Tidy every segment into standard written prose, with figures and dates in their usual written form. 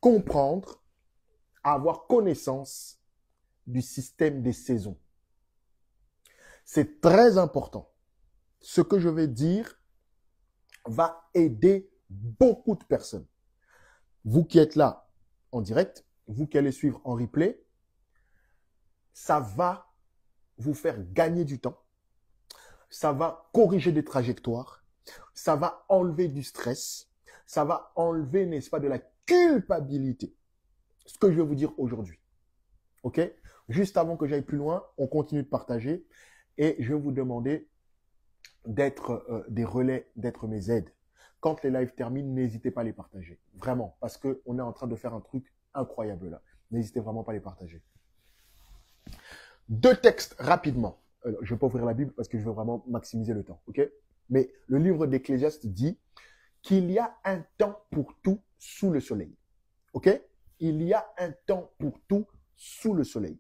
comprendre, à avoir connaissance du système des saisons. C'est très important. Ce que je vais dire va aider beaucoup de personnes. Vous qui êtes là en direct, vous qui allez suivre en replay, ça va vous faire gagner du temps. Ça va corriger des trajectoires. Ça va enlever du stress. Ça va enlever, n'est-ce pas, de la culpabilité. Ce que je vais vous dire aujourd'hui. OK? Juste avant que j'aille plus loin, on continue de partager et je vais vous demander d'être des relais, d'être mes aides. Quand les lives terminent, n'hésitez pas à les partager. Vraiment, parce qu'on est en train de faire un truc incroyable là. N'hésitez vraiment pas à les partager. 2 textes rapidement. Je ne vais pas ouvrir la Bible parce que je veux vraiment maximiser le temps. OK? Mais le livre d'Ecclésiaste dit qu'il y a un temps pour tout sous le soleil. OK? Il y a un temps pour tout sous le soleil.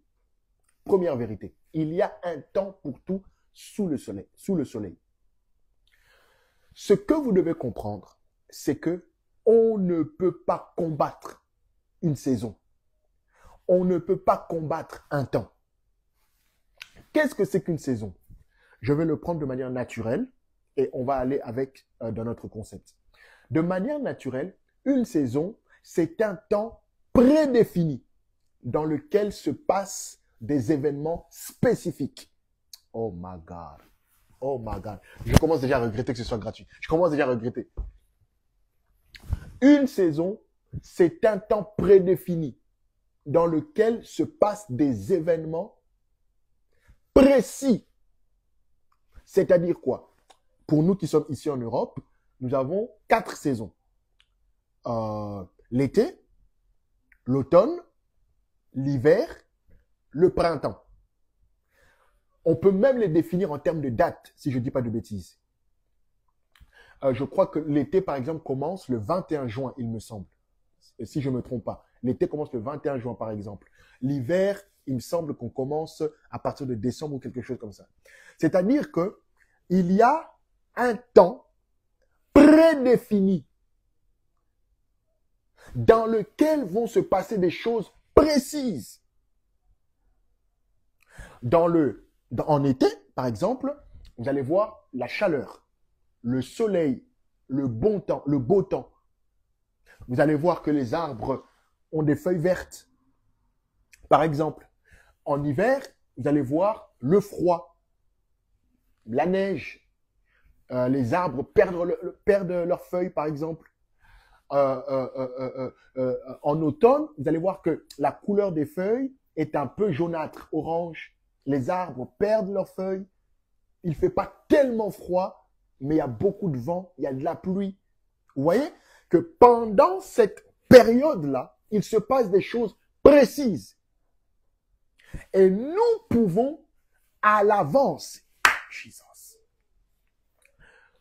Première vérité. Il y a un temps pour tout sous le soleil. Sous le soleil. Ce que vous devez comprendre, c'est que on ne peut pas combattre une saison. On ne peut pas combattre un temps. Qu'est-ce que c'est qu'une saison? Je vais le prendre de manière naturelle et on va aller avec dans notre concept. De manière naturelle, une saison, c'est un temps prédéfini dans lequel se passent des événements spécifiques. Oh my God. Oh my God. Je commence déjà à regretter que ce soit gratuit. Je commence déjà à regretter. Une saison, c'est un temps prédéfini dans lequel se passent des événements précis. C'est-à-dire quoi? Pour nous qui sommes ici en Europe, nous avons 4 saisons. L'été, l'automne, l'hiver, le printemps. On peut même les définir en termes de date, si je ne dis pas de bêtises. Je crois que l'été, par exemple, commence le 21 juin, il me semble. Si je ne me trompe pas. L'été commence le 21 juin, par exemple. L'hiver, il me semble qu'on commence à partir de décembre ou quelque chose comme ça. C'est-à-dire que il y a un temps prédéfini dans lequel vont se passer des choses précises. En été, par exemple, vous allez voir la chaleur, le soleil, le bon temps, le beau temps. Vous allez voir que les arbres ont des feuilles vertes. Par exemple, en hiver, vous allez voir le froid, la neige. Les arbres perdent leurs feuilles, par exemple. En automne, vous allez voir que la couleur des feuilles est un peu jaunâtre, orange. Les arbres perdent leurs feuilles. Il ne fait pas tellement froid, mais il y a beaucoup de vent, il y a de la pluie. Vous voyez que pendant cette période-là, il se passe des choses précises. Et nous pouvons à l'avance,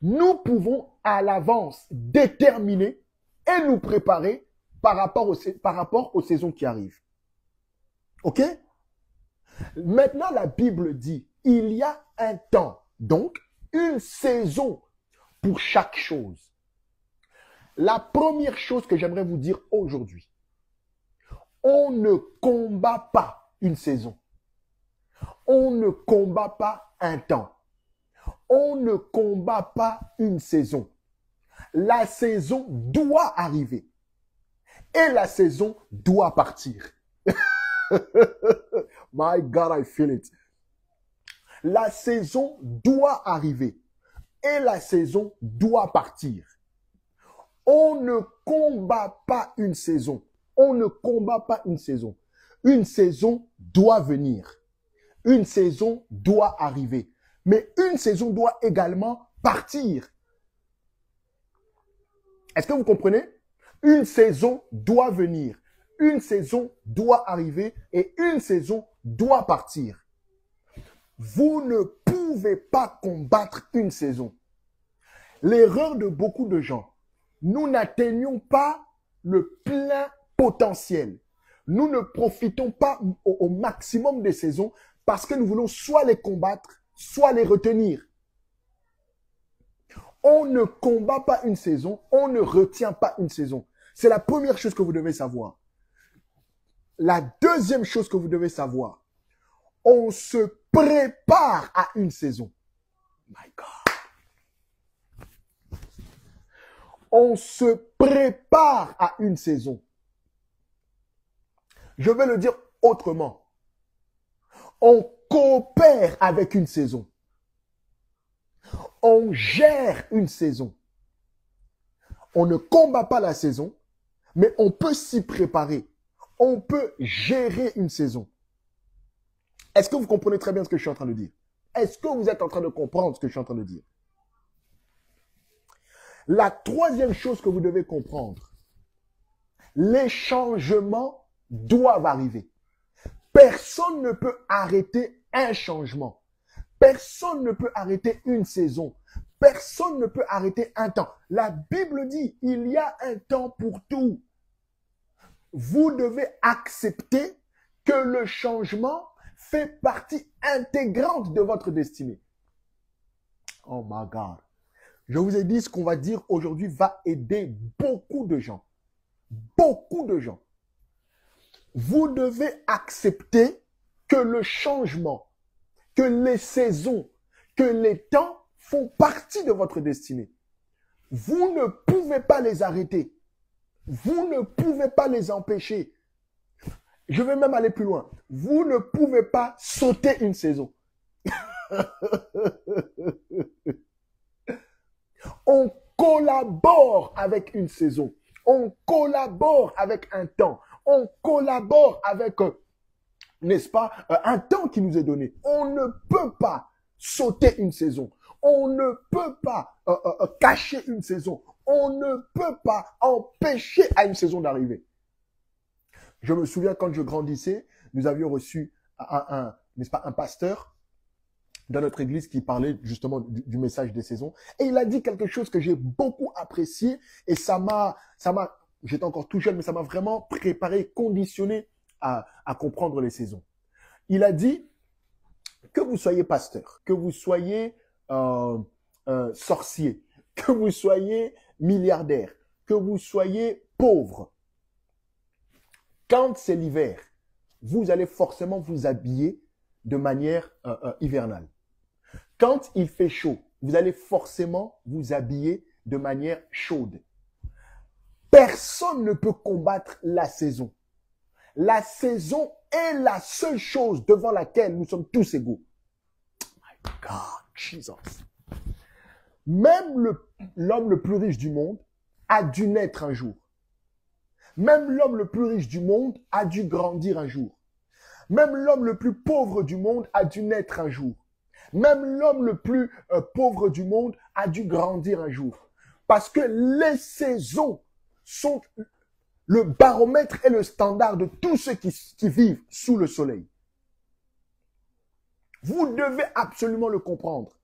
nous pouvons à l'avance déterminer et nous préparer par rapport aux saisons qui arrivent. OK? Maintenant, la Bible dit, il y a un temps, donc une saison pour chaque chose. La première chose que j'aimerais vous dire aujourd'hui, on ne combat pas une saison. On ne combat pas un temps. On ne combat pas une saison. La saison doit arriver. Et la saison doit partir. My God, I feel it. La saison doit arriver. Et la saison doit partir. On ne combat pas une saison. On ne combat pas une saison. Une saison doit venir. Une saison doit arriver. Mais une saison doit également partir. Est-ce que vous comprenez? Une saison doit venir. Une saison doit arriver et une saison doit partir. Vous ne pouvez pas combattre une saison. L'erreur de beaucoup de gens, nous n'atteignons pas le plein potentiel. Nous ne profitons pas au maximum des saisons parce que nous voulons soit les combattre, soit les retenir. On ne combat pas une saison, on ne retient pas une saison. C'est la première chose que vous devez savoir. La deuxième chose que vous devez savoir, on se prépare à une saison. My God. On se prépare à une saison. Je vais le dire autrement. On coopère avec une saison. On gère une saison. On ne combat pas la saison, mais on peut s'y préparer. On peut gérer une saison. Est-ce que vous comprenez très bien ce que je suis en train de dire? Est-ce que vous êtes en train de comprendre ce que je suis en train de dire? La troisième chose que vous devez comprendre, les changements doivent arriver. Personne ne peut arrêter un changement. Personne ne peut arrêter une saison. Personne ne peut arrêter un temps. La Bible dit, il y a un temps pour tout. Vous devez accepter que le changement fait partie intégrante de votre destinée. Oh my God. Je vous ai dit, ce qu'on va dire aujourd'hui va aider beaucoup de gens. Beaucoup de gens. Vous devez accepter que le changement, que les saisons, que les temps font partie de votre destinée. Vous ne pouvez pas les arrêter. Vous ne pouvez pas les empêcher. Je vais même aller plus loin. Vous ne pouvez pas sauter une saison. On collabore avec une saison. On collabore avec un temps. On collabore avec, n'est-ce pas, un temps qui nous est donné. On ne peut pas sauter une saison. On ne peut pas cacher une saison. On ne peut pas empêcher à une saison d'arriver. Je me souviens quand je grandissais, nous avions reçu n'est-ce pas, un pasteur dans notre église qui parlait justement du message des saisons. Et il a dit quelque chose que j'ai beaucoup apprécié et j'étais encore tout jeune, mais ça m'a vraiment préparé, conditionné à comprendre les saisons. Il a dit que vous soyez pasteur, que vous soyez sorcier, que vous soyez milliardaire, que vous soyez pauvre. Quand c'est l'hiver, vous allez forcément vous habiller de manière hivernale. Quand il fait chaud, vous allez forcément vous habiller de manière chaude. Personne ne peut combattre la saison. La saison est la seule chose devant laquelle nous sommes tous égaux. My God, Jesus. Même l'homme le plus riche du monde a dû naître un jour. Même l'homme le plus riche du monde a dû grandir un jour. Même l'homme le plus pauvre du monde a dû naître un jour. Même l'homme le plus pauvre du monde a dû grandir un jour. Parce que les saisons sont le baromètre et le standard de tous ceux qui vivent sous le soleil. Vous devez absolument le comprendre.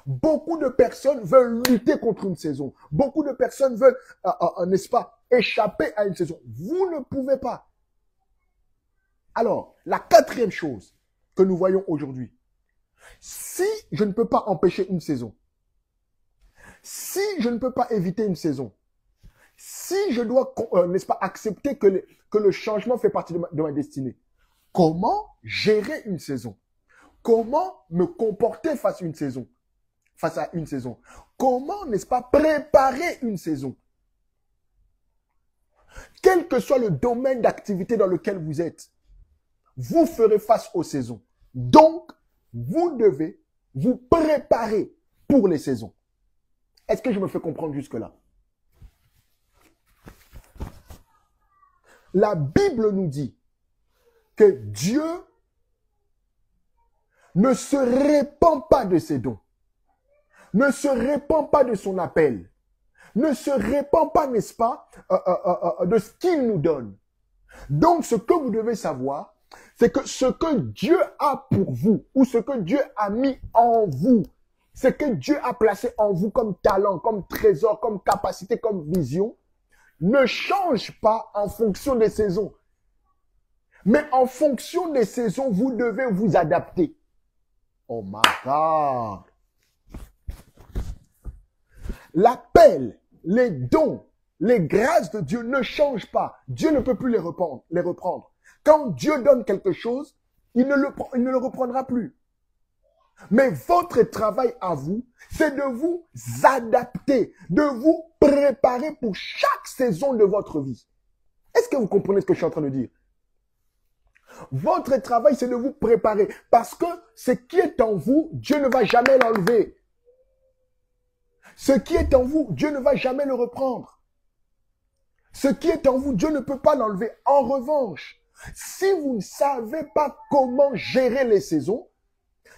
Beaucoup de personnes veulent lutter contre une saison. Beaucoup de personnes veulent, n'est-ce pas, échapper à une saison. Vous ne pouvez pas. Alors, la quatrième chose que nous voyons aujourd'hui, si je ne peux pas empêcher une saison, si je ne peux pas éviter une saison, si je dois, n'est-ce pas, accepter que le changement fait partie de ma destinée, comment gérer une saison? Comment me comporter face à une saison? Comment, n'est-ce pas, préparer une saison? Quel que soit le domaine d'activité dans lequel vous êtes, vous ferez face aux saisons. Donc, vous devez vous préparer pour les saisons. Est-ce que je me fais comprendre jusque-là? La Bible nous dit que Dieu ne se répand pas de ses dons, ne se répand pas de son appel, ne se répand pas, n'est-ce pas, de ce qu'il nous donne. Donc, ce que vous devez savoir, c'est que ce que Dieu a pour vous, ou ce que Dieu a mis en vous, ce que Dieu a placé en vous comme talent, comme trésor, comme capacité, comme vision, ne change pas en fonction des saisons. Mais en fonction des saisons, vous devez vous adapter. Oh my God! L'appel, les dons, Les grâces de Dieu ne changent pas. Dieu ne peut plus les reprendre. Quand Dieu donne quelque chose, il ne le reprendra plus. Mais votre travail à vous, c'est de vous adapter, de vous préparer pour chaque saison de votre vie. Est-ce que vous comprenez ce que je suis en train de dire? Votre travail, c'est de vous préparer. Parce que ce qui est en vous, Dieu ne va jamais l'enlever. Ce qui est en vous, Dieu ne va jamais le reprendre. Ce qui est en vous, Dieu ne peut pas l'enlever. En revanche, si vous ne savez pas comment gérer les saisons,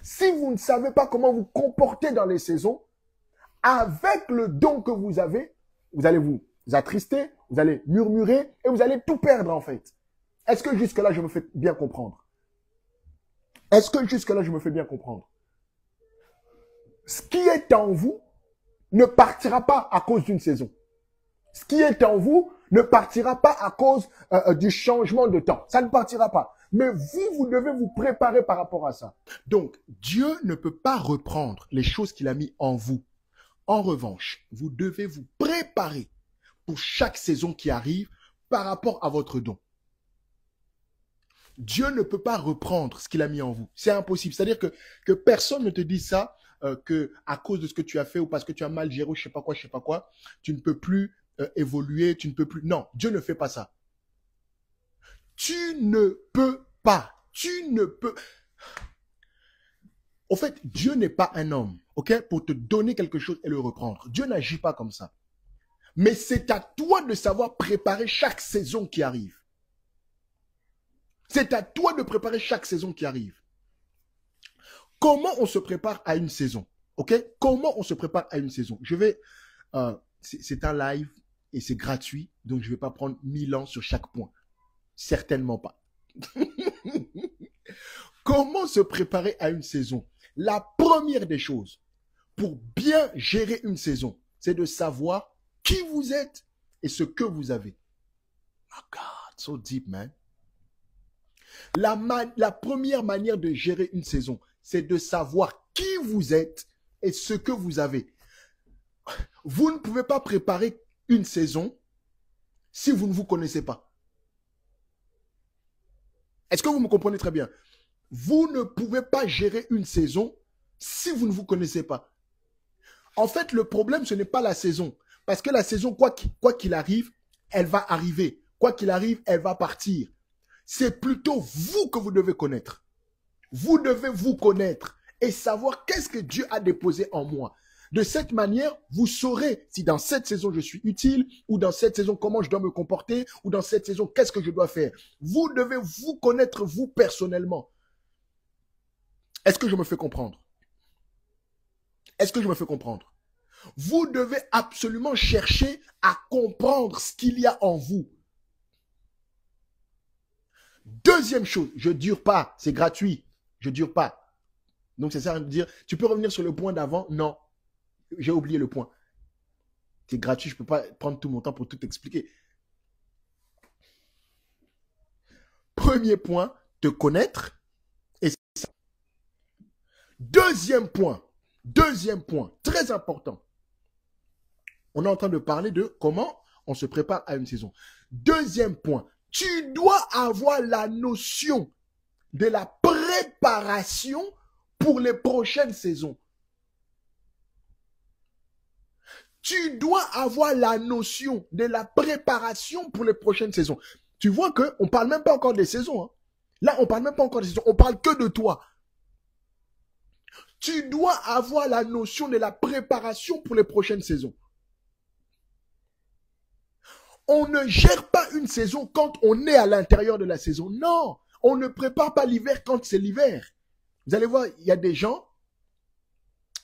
si vous ne savez pas comment vous comporter dans les saisons, avec le don que vous avez, vous allez vous attrister, vous allez murmurer et vous allez tout perdre en fait. Est-ce que jusque-là, je me fais bien comprendre? Est-ce que jusque-là, je me fais bien comprendre? Ce qui est en vous ne partira pas à cause d'une saison. Ce qui est en vous ne partira pas à cause du changement de temps. Ça ne partira pas. Mais vous devez vous préparer par rapport à ça. Donc, Dieu ne peut pas reprendre les choses qu'il a mis en vous. En revanche, vous devez vous préparer pour chaque saison qui arrive par rapport à votre don. Dieu ne peut pas reprendre ce qu'il a mis en vous. C'est impossible. C'est-à-dire que personne ne te dit ça, que à cause de ce que tu as fait ou parce que tu as mal géré, je sais pas quoi, tu ne peux plus évoluer, tu ne peux plus. Non, Dieu ne fait pas ça. Tu ne peux pas. Au fait, Dieu n'est pas un homme, ok, pour te donner quelque chose et le reprendre. Dieu n'agit pas comme ça. Mais c'est à toi de savoir préparer chaque saison qui arrive. C'est à toi de préparer chaque saison qui arrive. Comment on se prépare à une saison, ok? Comment on se prépare à une saison? C'est un live et c'est gratuit, donc je ne vais pas prendre 1000 ans sur chaque point. Certainement pas. Comment se préparer à une saison? La première des choses, pour bien gérer une saison, c'est de savoir qui vous êtes et ce que vous avez. Oh God, so deep, man. La première manière de gérer une saison, c'est de savoir qui vous êtes et ce que vous avez. Vous ne pouvez pas préparer une saison si vous ne vous connaissez pas. Est-ce que vous me comprenez très bien? Vous ne pouvez pas gérer une saison si vous ne vous connaissez pas. En fait, le problème, ce n'est pas la saison. Parce que la saison, quoi qu'il arrive, elle va arriver. Quoi qu'il arrive, elle va partir. C'est plutôt vous que vous devez connaître. Vous devez vous connaître et savoir qu'est-ce que Dieu a déposé en moi. De cette manière, vous saurez si dans cette saison je suis utile, ou dans cette saison comment je dois me comporter, ou dans cette saison qu'est-ce que je dois faire. Vous devez vous connaître vous personnellement. Est-ce que je me fais comprendre? Est-ce que je me fais comprendre? Vous devez absolument chercher à comprendre ce qu'il y a en vous. Deuxième chose, je dure pas, c'est gratuit, je dure pas. Donc c'est ça de dire, tu peux revenir sur le point d'avant? Non, j'ai oublié le point. C'est gratuit, je peux pas prendre tout mon temps pour tout expliquer. Premier point, te connaître. Et c'est ça. Deuxième point, très important. On est en train de parler de comment on se prépare à une saison. Deuxième point, tu dois avoir la notion de la préparation pour les prochaines saisons. Tu dois avoir la notion de la préparation pour les prochaines saisons. Tu vois qu'on ne parle même pas encore des saisons. Hein. Là, on ne parle même pas encore des saisons. On parle que de toi. Tu dois avoir la notion de la préparation pour les prochaines saisons. On ne gère pas une saison quand on est à l'intérieur de la saison. Non, on ne prépare pas l'hiver quand c'est l'hiver. Vous allez voir, il y a des gens,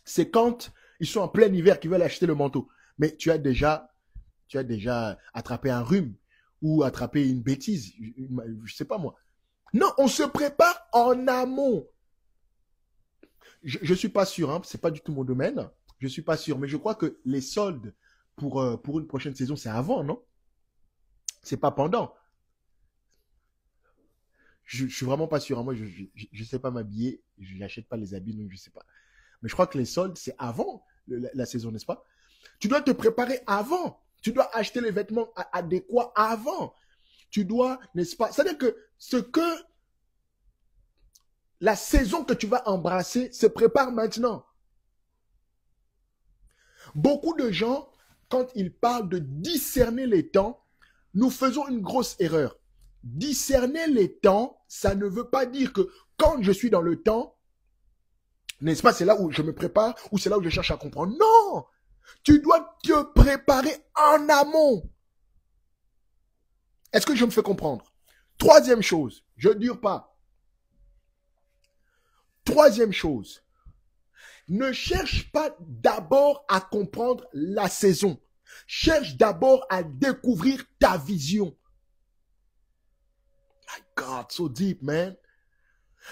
c'est quand ils sont en plein hiver qu'ils veulent acheter le manteau. Mais tu as déjà attrapé un rhume ou attrapé une bêtise, je sais pas moi. Non, on se prépare en amont. Je suis pas sûr, hein, c'est pas du tout mon domaine. Je suis pas sûr, mais je crois que les soldes pour une prochaine saison, c'est avant, non? C'est pas pendant. Je suis vraiment pas sûr. Hein. Moi, je sais pas m'habiller. Je n'achète pas les habits, donc je sais pas. Mais je crois que les soldes, c'est avant la saison, n'est-ce pas? Tu dois te préparer avant. Tu dois acheter les vêtements adéquats avant. Tu dois, n'est-ce pas? C'est-à-dire que la saison que tu vas embrasser se prépare maintenant. Beaucoup de gens, quand ils parlent de discerner les temps, nous faisons une grosse erreur. Discerner les temps, ça ne veut pas dire que quand je suis dans le temps, n'est-ce pas, c'est là où je me prépare ou c'est là où je cherche à comprendre. Non! Tu dois te préparer en amont. Est-ce que je me fais comprendre? Troisième chose, je ne dure pas. Troisième chose, ne cherche pas d'abord à comprendre la saison. Cherche d'abord à découvrir ta vision. My God, so deep, man.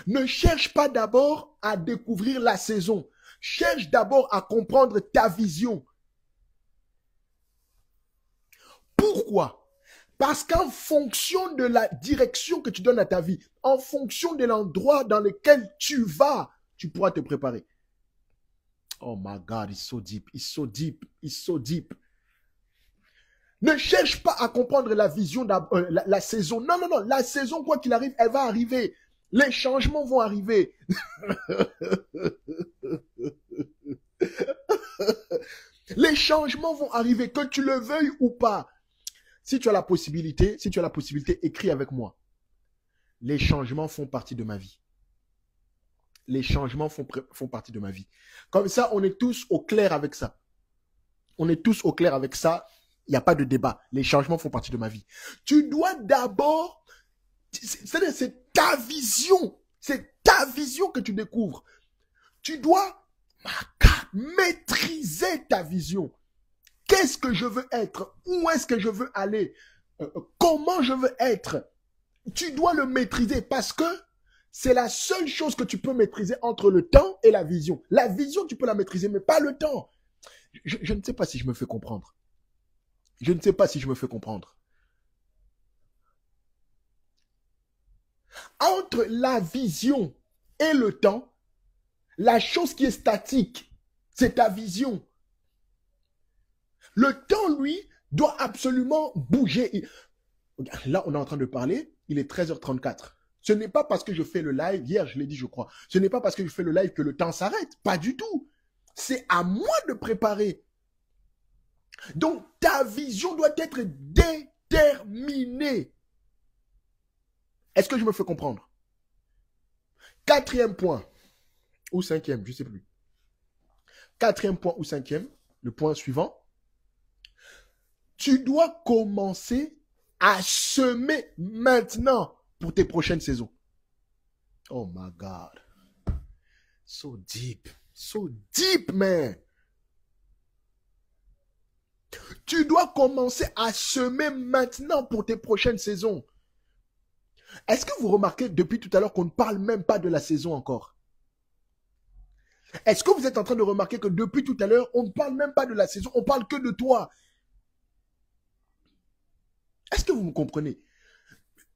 Ne cherche pas d'abord à découvrir la saison. Cherche d'abord à comprendre ta vision. Pourquoi? Parce qu'en fonction de la direction que tu donnes à ta vie, en fonction de l'endroit dans lequel tu vas, tu pourras te préparer. Oh my God, it's so deep, it's so deep, it's so deep. Ne cherche pas à comprendre la vision, la saison. Non, non, non, la saison, quoi qu'il arrive, elle va arriver. Les changements vont arriver. Les changements vont arriver, que tu le veuilles ou pas. Si tu as la possibilité, écris avec moi. Les changements font partie de ma vie. Les changements font partie de ma vie. Comme ça, on est tous au clair avec ça. On est tous au clair avec ça. Il n'y a pas de débat. Les changements font partie de ma vie. Tu dois d'abord... C'est ta vision. C'est ta vision que tu découvres. Tu dois maîtriser ta vision. Qu'est-ce que je veux être? Où est-ce que je veux aller? Comment je veux être? Tu dois le maîtriser parce que c'est la seule chose que tu peux maîtriser entre le temps et la vision. La vision, tu peux la maîtriser, mais pas le temps. Je ne sais pas si je me fais comprendre. Je ne sais pas si je me fais comprendre. Entre la vision et le temps, la chose qui est statique, c'est ta vision. Le temps, lui, doit absolument bouger. Là, on est en train de parler, il est 13h34. Ce n'est pas parce que je fais le live, hier je l'ai dit je crois, ce n'est pas parce que je fais le live que le temps s'arrête, pas du tout. C'est à moi de préparer. Donc ta vision doit être déterminée. Est-ce que je me fais comprendre? Quatrième point, ou cinquième, je ne sais plus. Quatrième point ou cinquième, le point suivant. Tu dois commencer à semer maintenant pour tes prochaines saisons. Oh my God. So deep. So deep, man. Tu dois commencer à semer maintenant pour tes prochaines saisons. Est-ce que vous remarquez depuis tout à l'heure qu'on ne parle même pas de la saison encore? Est-ce que vous êtes en train de remarquer que depuis tout à l'heure, on ne parle même pas de la saison, on parle que de toi? Est-ce que vous me comprenez?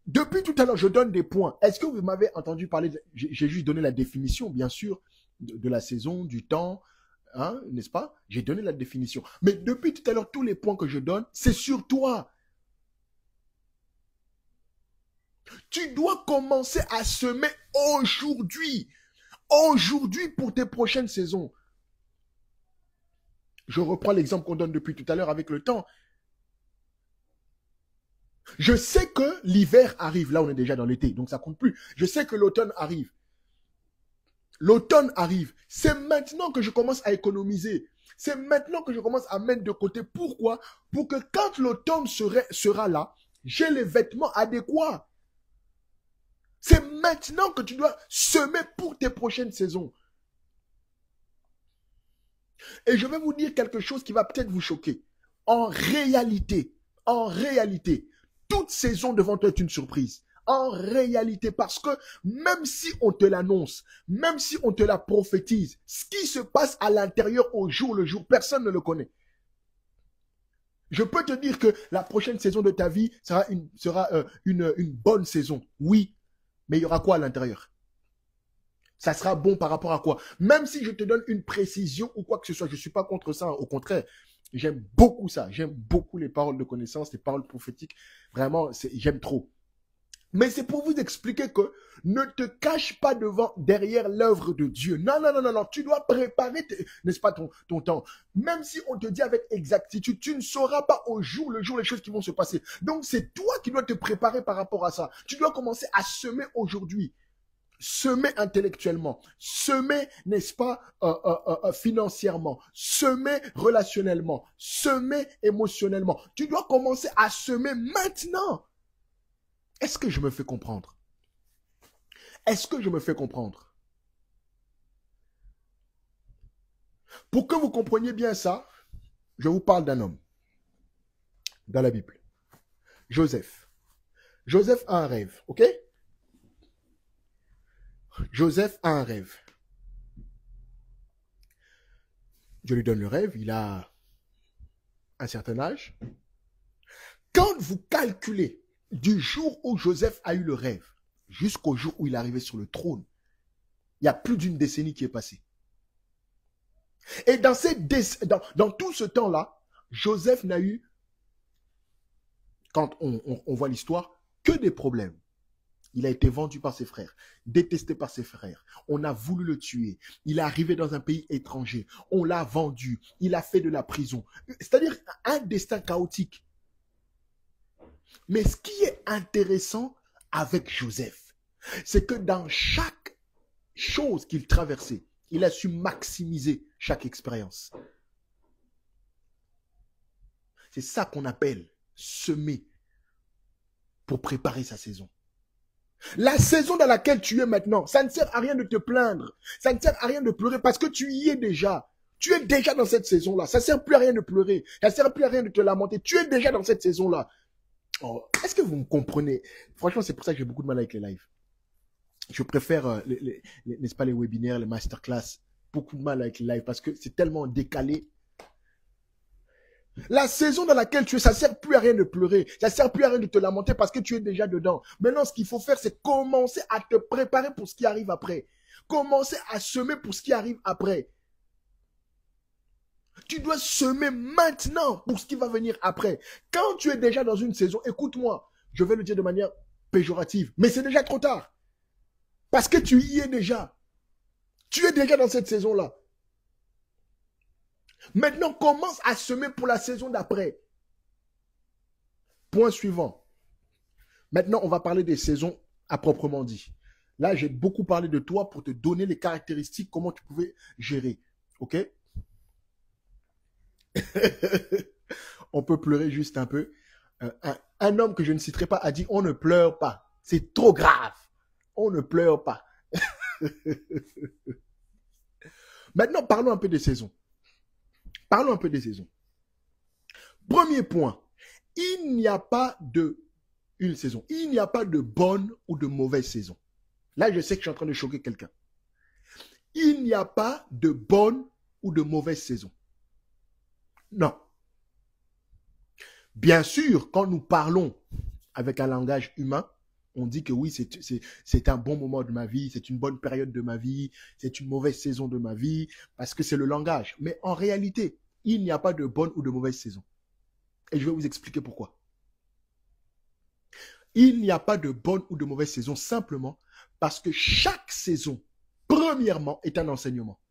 Depuis tout à l'heure, je donne des points. Est-ce que vous m'avez entendu parler j'ai juste donné la définition, bien sûr, de la saison, du temps, hein, n'est-ce pas? J'ai donné la définition. Mais depuis tout à l'heure, tous les points que je donne, c'est sur toi. Tu dois commencer à semer aujourd'hui. Aujourd'hui pour tes prochaines saisons. Je reprends l'exemple qu'on donne depuis tout à l'heure avec le temps. Je sais que l'hiver arrive. Là, on est déjà dans l'été, donc ça compte plus. Je sais que l'automne arrive. L'automne arrive. C'est maintenant que je commence à économiser. C'est maintenant que je commence à mettre de côté. Pourquoi? Pour que quand l'automne sera là, j'ai les vêtements adéquats. C'est maintenant que tu dois semer pour tes prochaines saisons. Et je vais vous dire quelque chose qui va peut-être vous choquer. En réalité, toute saison devant toi est une surprise. En réalité, parce que même si on te l'annonce, même si on te la prophétise, ce qui se passe à l'intérieur au jour le jour, personne ne le connaît. Je peux te dire que la prochaine saison de ta vie sera une bonne saison. Oui, mais il y aura quoi à l'intérieur? Ça sera bon par rapport à quoi? Même si je te donne une précision ou quoi que ce soit, je ne suis pas contre ça, au contraire. J'aime beaucoup ça. J'aime beaucoup les paroles de connaissance, les paroles prophétiques. Vraiment, j'aime trop. Mais c'est pour vous expliquer que ne te cache pas derrière l'œuvre de Dieu. Non, non, non, non, non. Tu dois préparer, n'est-ce pas, ton temps. Même si on te dit avec exactitude, tu ne sauras pas au jour le jour les choses qui vont se passer. Donc, c'est toi qui dois te préparer par rapport à ça. Tu dois commencer à semer aujourd'hui. Semer intellectuellement, semer, n'est-ce pas, financièrement, semer relationnellement, semer émotionnellement. Tu dois commencer à semer maintenant. Est-ce que je me fais comprendre? Est-ce que je me fais comprendre? Pour que vous compreniez bien ça, je vous parle d'un homme dans la Bible. Joseph. Joseph a un rêve, ok? Joseph a un rêve. Je lui donne le rêve, il a un certain âge. Quand vous calculez du jour où Joseph a eu le rêve jusqu'au jour où il est arrivé sur le trône, il y a plus d'une décennie qui est passée. Et dans tout ce temps-là, Joseph n'a eu, quand on voit l'histoire, que des problèmes. Il a été vendu par ses frères, détesté par ses frères. On a voulu le tuer. Il est arrivé dans un pays étranger. On l'a vendu. Il a fait de la prison. C'est-à-dire un destin chaotique. Mais ce qui est intéressant avec Joseph, c'est que dans chaque chose qu'il traversait, il a su maximiser chaque expérience. C'est ça qu'on appelle semer pour préparer sa saison. La saison dans laquelle tu es maintenant, ça ne sert à rien de te plaindre. Ça ne sert à rien de pleurer parce que tu y es déjà. Tu es déjà dans cette saison-là. Ça ne sert plus à rien de pleurer. Ça ne sert plus à rien de te lamenter. Tu es déjà dans cette saison-là. Oh, est-ce que vous me comprenez? Franchement, c'est pour ça que j'ai beaucoup de mal avec les lives. Je préfère, n'est-ce pas, les webinaires, les masterclass. Beaucoup de mal avec les lives parce que c'est tellement décalé. La saison dans laquelle tu es, ça ne sert plus à rien de pleurer. Ça ne sert plus à rien de te lamenter parce que tu es déjà dedans. Maintenant, ce qu'il faut faire, c'est commencer à te préparer pour ce qui arrive après. Commencer à semer pour ce qui arrive après. Tu dois semer maintenant pour ce qui va venir après. Quand tu es déjà dans une saison, écoute-moi, je vais le dire de manière péjorative, mais c'est déjà trop tard. Parce que tu y es déjà. Tu es déjà dans cette saison-là. Maintenant, commence à semer pour la saison d'après. Point suivant. Maintenant, on va parler des saisons à proprement dit. Là, j'ai beaucoup parlé de toi pour te donner les caractéristiques, comment tu pouvais gérer. OK? On peut pleurer juste un peu. Un homme que je ne citerai pas a dit « On ne pleure pas. C'est trop grave. On ne pleure pas. » Maintenant, parlons un peu des saisons. Parlons un peu des saisons. Premier point, il n'y a pas une saison. Il n'y a pas de bonne ou de mauvaise saison. Là, je sais que je suis en train de choquer quelqu'un. Il n'y a pas de bonne ou de mauvaise saison. Non. Bien sûr, quand nous parlons avec un langage humain, on dit que oui, c'est un bon moment de ma vie, c'est une bonne période de ma vie, c'est une mauvaise saison de ma vie, parce que c'est le langage. Mais en réalité, il n'y a pas de bonne ou de mauvaise saison. Et je vais vous expliquer pourquoi. Il n'y a pas de bonne ou de mauvaise saison simplement parce que chaque saison, premièrement, est un enseignement.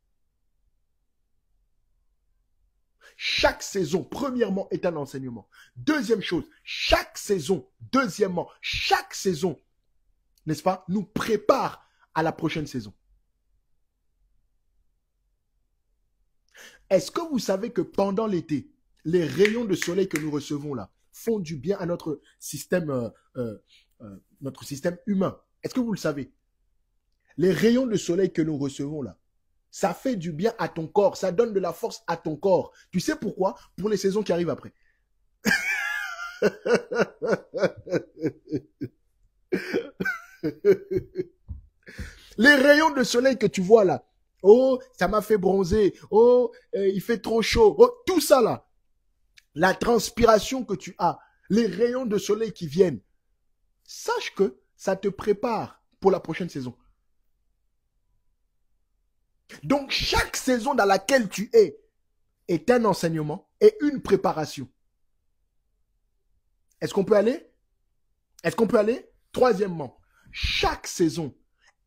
Chaque saison, premièrement, est un enseignement. Deuxième chose, chaque saison, deuxièmement, chaque saison, n'est-ce pas, nous prépare à la prochaine saison. Est-ce que vous savez que pendant l'été, les rayons de soleil que nous recevons là font du bien à notre système humain? Est-ce que vous le savez? Les rayons de soleil que nous recevons là, ça fait du bien à ton corps, ça donne de la force à ton corps. Tu sais pourquoi? Pour les saisons qui arrivent après. Les rayons de soleil que tu vois là, oh, ça m'a fait bronzer, oh, il fait trop chaud, oh, tout ça là, la transpiration que tu as, les rayons de soleil qui viennent, sache que ça te prépare pour la prochaine saison. Donc, chaque saison dans laquelle tu es est un enseignement et une préparation. Est-ce qu'on peut aller? Est-ce qu'on peut aller? Troisièmement, chaque saison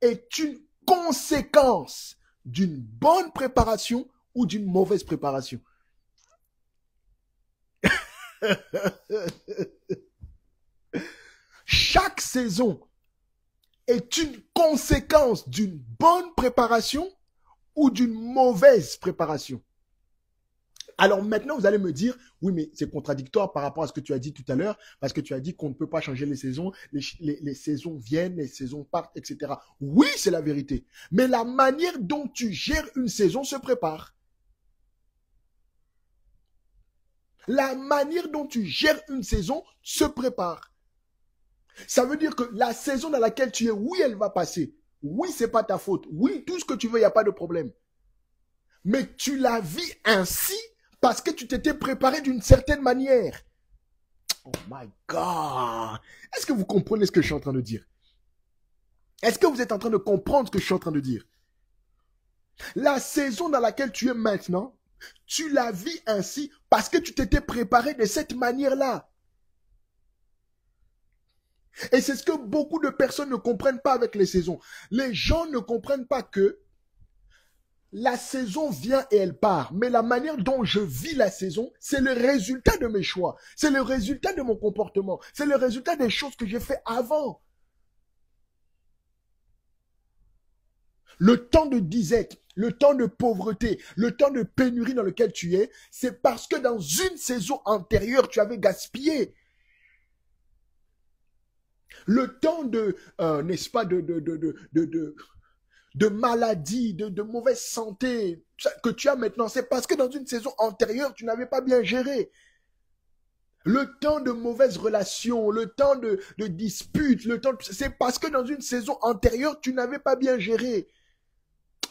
est une conséquence d'une bonne préparation ou d'une mauvaise préparation. Chaque saison est une conséquence d'une bonne préparation ou d'une mauvaise préparation. Alors maintenant, vous allez me dire, oui, mais c'est contradictoire par rapport à ce que tu as dit tout à l'heure, parce que tu as dit qu'on ne peut pas changer les saisons, les saisons viennent, les saisons partent, etc. Oui, c'est la vérité. Mais la manière dont tu gères une saison se prépare. La manière dont tu gères une saison se prépare. Ça veut dire que la saison dans laquelle tu es, oui, elle va passer. Oui, c'est pas ta faute. Oui, tout ce que tu veux, il n'y a pas de problème. Mais tu la vis ainsi parce que tu t'étais préparé d'une certaine manière. Oh my God! Est-ce que vous comprenez ce que je suis en train de dire? Est-ce que vous êtes en train de comprendre ce que je suis en train de dire? La saison dans laquelle tu es maintenant, tu la vis ainsi parce que tu t'étais préparé de cette manière-là. Et c'est ce que beaucoup de personnes ne comprennent pas avec les saisons. Les gens ne comprennent pas que la saison vient et elle part. Mais la manière dont je vis la saison, c'est le résultat de mes choix. C'est le résultat de mon comportement. C'est le résultat des choses que j'ai fait avant. Le temps de disette, le temps de pauvreté, le temps de pénurie dans lequel tu es, c'est parce que dans une saison antérieure, tu avais gaspillé. Le temps de, n'est-ce pas, de maladie, de mauvaise santé que tu as maintenant, c'est parce que dans une saison antérieure, tu n'avais pas bien géré. Le temps de mauvaises relations, le temps de disputes, c'est parce que dans une saison antérieure, tu n'avais pas bien géré.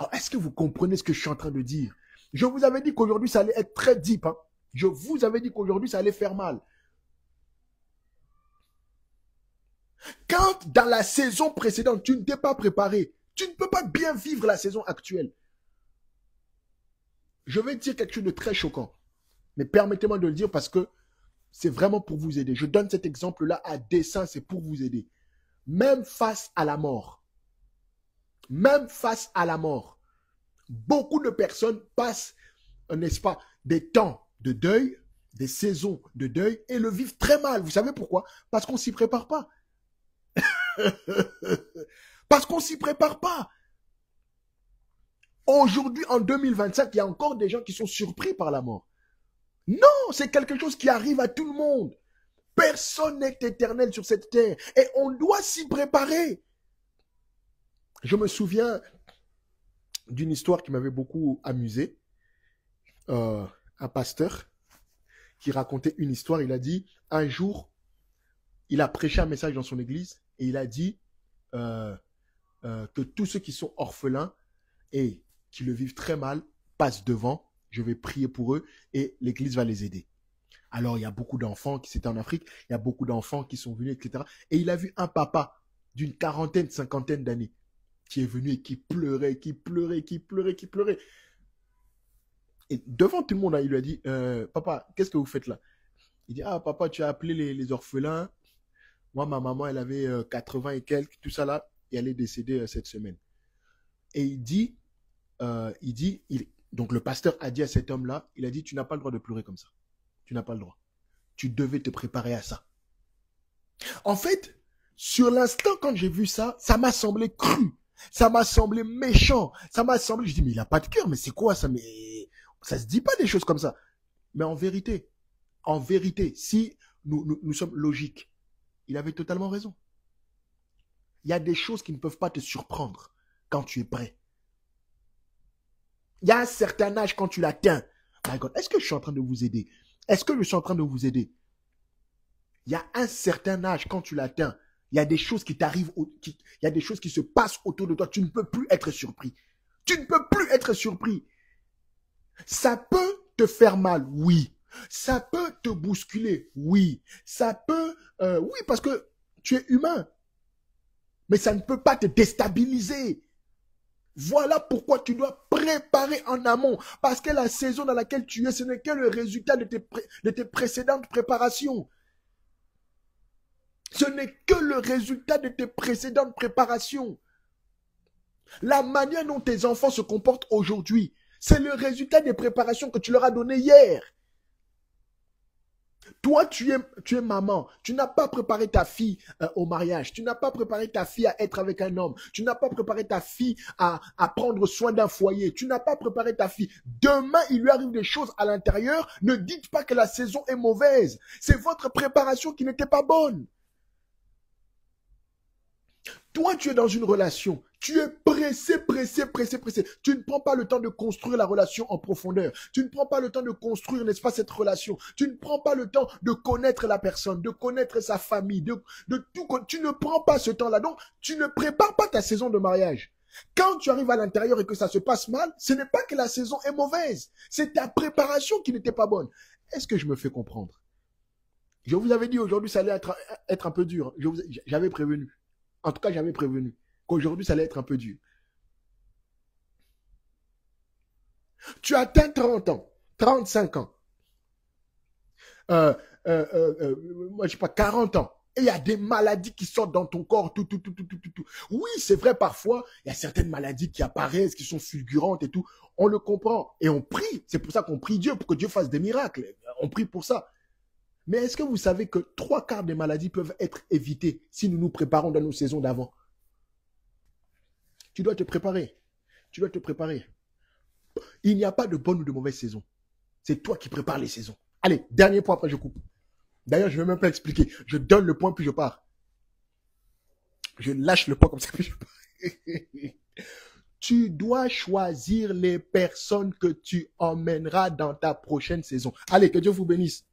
Oh, est-ce que vous comprenez ce que je suis en train de dire? Je vous avais dit qu'aujourd'hui, ça allait être très deep. Hein? Je vous avais dit qu'aujourd'hui, ça allait faire mal. Quand dans la saison précédente, tu ne t'es pas préparé, tu ne peux pas bien vivre la saison actuelle. Je vais dire quelque chose de très choquant. Mais permettez-moi de le dire parce que c'est vraiment pour vous aider. Je donne cet exemple-là à dessein, c'est pour vous aider. Même face à la mort, beaucoup de personnes passent, n'est-ce pas, des temps de deuil, des saisons de deuil et le vivent très mal. Vous savez pourquoi? Parce qu'on ne s'y prépare pas. Parce qu'on ne s'y prépare pas. Aujourd'hui, en 2025, il y a encore des gens qui sont surpris par la mort. Non, c'est quelque chose qui arrive à tout le monde. Personne n'est éternel sur cette terre. Et on doit s'y préparer. Je me souviens d'une histoire qui m'avait beaucoup amusé. Un pasteur qui racontait une histoire. Il a dit, un jour, il a prêché un message dans son église et il a dit que tous ceux qui sont orphelins et qui le vivent très mal passent devant. Je vais prier pour eux et l'église va les aider. Alors, il y a beaucoup d'enfants qui c'était en Afrique, il y a beaucoup d'enfants qui sont venus, etc. Et il a vu un papa d'une quarantaine, cinquantaine d'années qui est venu et qui pleurait. Et devant tout le monde, il lui a dit, papa, qu'est-ce que vous faites là? Il dit, ah papa, tu as appelé les orphelins. Moi, ma maman, elle avait 80 et quelques, tout ça là, et elle est décédée cette semaine. Et donc le pasteur a dit à cet homme-là, il a dit, tu n'as pas le droit de pleurer comme ça. Tu n'as pas le droit. Tu devais te préparer à ça. En fait, sur l'instant, quand j'ai vu ça, ça m'a semblé cru. Ça m'a semblé méchant. Ça m'a semblé, je dis, mais il n'a pas de cœur, mais c'est quoi ça? Mais ça se dit pas des choses comme ça. Mais en vérité, si nous sommes logiques, il avait totalement raison. Il y a des choses qui ne peuvent pas te surprendre quand tu es prêt. Il y a un certain âge quand tu l'atteins. My God, est-ce que je suis en train de vous aider? Est-ce que je suis en train de vous aider? Il y a un certain âge quand tu l'atteins. Il y a des choses qui t'arrivent, il y a des choses qui se passent autour de toi. Tu ne peux plus être surpris. Tu ne peux plus être surpris. Ça peut te faire mal, oui. Ça peut te bousculer, oui. Ça peut, oui, parce que tu es humain. Mais ça ne peut pas te déstabiliser. Voilà pourquoi tu dois préparer en amont. Parce que la saison dans laquelle tu es, ce n'est que le résultat de tes précédentes préparations. Ce n'est que le résultat de tes précédentes préparations. La manière dont tes enfants se comportent aujourd'hui, c'est le résultat des préparations que tu leur as données hier. Toi, tu es maman. Tu n'as pas préparé ta fille au mariage. Tu n'as pas préparé ta fille à être avec un homme. Tu n'as pas préparé ta fille à prendre soin d'un foyer. Tu n'as pas préparé ta fille. Demain, il lui arrive des choses à l'intérieur. Ne dites pas que la saison est mauvaise. C'est votre préparation qui n'était pas bonne. Toi, tu es dans une relation. Tu es pressé. Tu ne prends pas le temps de construire la relation en profondeur. Tu ne prends pas le temps de construire, n'est-ce pas, cette relation. Tu ne prends pas le temps de connaître la personne, de connaître sa famille, de tout. Tu ne prends pas ce temps-là. Donc, tu ne prépares pas ta saison de mariage. Quand tu arrives à l'intérieur et que ça se passe mal, ce n'est pas que la saison est mauvaise. C'est ta préparation qui n'était pas bonne. Est-ce que je me fais comprendre? Je vous avais dit aujourd'hui, ça allait être un peu dur. J'avais prévenu. En tout cas, j'avais prévenu qu'aujourd'hui, ça allait être un peu dur. Tu atteins 30 ans, 35 ans, moi, je sais pas, 40 ans. Et il y a des maladies qui sortent dans ton corps, tout. Oui, c'est vrai, parfois, il y a certaines maladies qui apparaissent, qui sont fulgurantes et tout. On le comprend et on prie. C'est pour ça qu'on prie Dieu, pour que Dieu fasse des miracles. On prie pour ça. Mais est-ce que vous savez que 3/4 des maladies peuvent être évitées si nous nous préparons dans nos saisons d'avant? Tu dois te préparer. Tu dois te préparer. Il n'y a pas de bonne ou de mauvaise saison. C'est toi qui prépares les saisons. Allez, dernier point, après je coupe. D'ailleurs, je ne vais même pas expliquer. Je donne le point, puis je pars. Je lâche le point comme ça, puis je pars. Tu dois choisir les personnes que tu emmèneras dans ta prochaine saison. Allez, que Dieu vous bénisse.